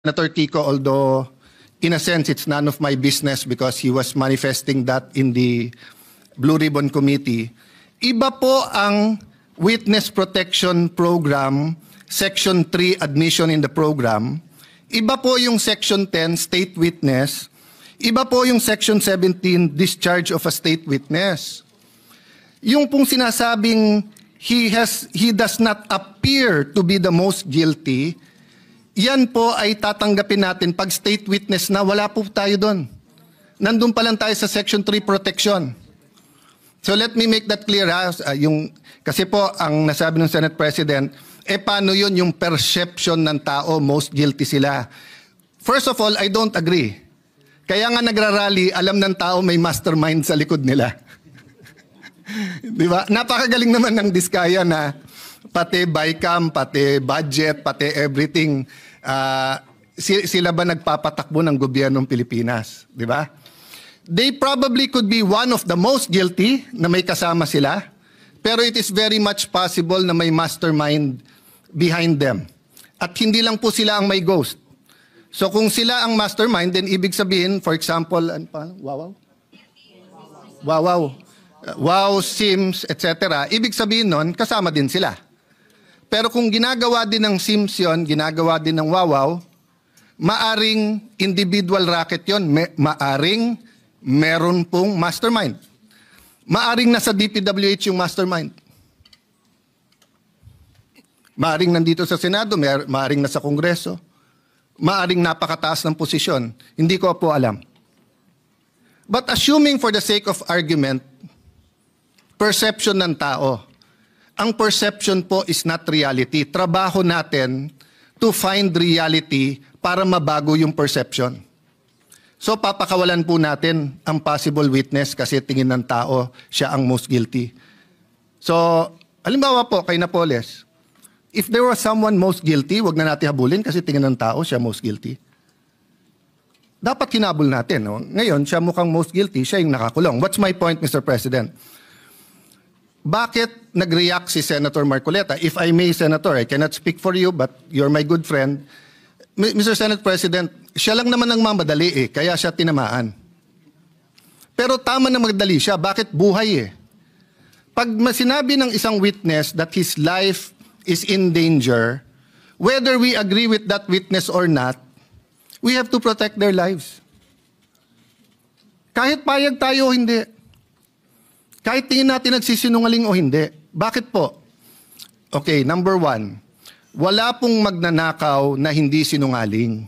Senator Kiko, although in a sense it's none of my business because he was manifesting that in the Blue Ribbon Committee, iba po ang Witness Protection Program, Section 3 admission in the program, iba po yung Section 10 state witness, iba po yung Section 17 discharge of a state witness. Yung pong sinasabing he does not appear to be the most guilty, yan po ay tatanggapin natin pag state witness na wala po tayo doon. Nandun pa lang tayo sa Section 3 protection. So let me make that clear ha. Kasi po ang nasabi ng Senate President, paano yun yung perception ng tao, most guilty sila. First of all, I don't agree. Kaya nga nagrarally, alam ng tao may mastermind sa likod nila. Di ba? Napakagaling naman ng Diskaya na pati BICAM, pati budget, pati everything, sila ba nagpapatakbo ng gobyernong Pilipinas? Di ba? They probably could be one of the most guilty na may kasama sila, pero it is very much possible na may mastermind behind them. At hindi lang po sila ang may ghost. So kung sila ang mastermind, then ibig sabihin, for example, Wow, Sims, etc. Ibig sabihin nun, kasama din sila. Pero kung ginagawa din ng Sims yun, ginagawa din ng Wawaw, maaring individual racket yun, maaring meron pong mastermind. Maaring nasa DPWH yung mastermind. Maaring nandito sa Senado, maaring nasa Kongreso, maaring napakataas ng posisyon. Hindi ko po alam. But assuming for the sake of argument, perception ng tao. Ang perception po is not reality. Trabaho natin to find reality para mabago yung perception. So papakawalan po natin ang possible witness kasi tingin ng tao siya ang most guilty. So, halimbawa po kay Napoles, if there was someone most guilty, wag na natin habulin kasi tingin ng tao siya most guilty. Dapat hinabol natin. No? Ngayon, siya mukhang most guilty, siya yung nakakulong. What's my point, Mr. President? Bakit nag-react si Senator Marcoleta? If I may, Senator, I cannot speak for you, but you're my good friend. Mr. Senate President, siya lang naman ang mamadali kaya siya tinamaan. Pero tama na magdali siya, bakit buhay Pag sinabi ng isang witness that his life is in danger, whether we agree with that witness or not, we have to protect their lives. Kahit payag tayo o hindi. Kahit tingin natin nagsisinungaling o hindi. Bakit po? Okay, number one, wala pong magnanakaw na hindi sinungaling.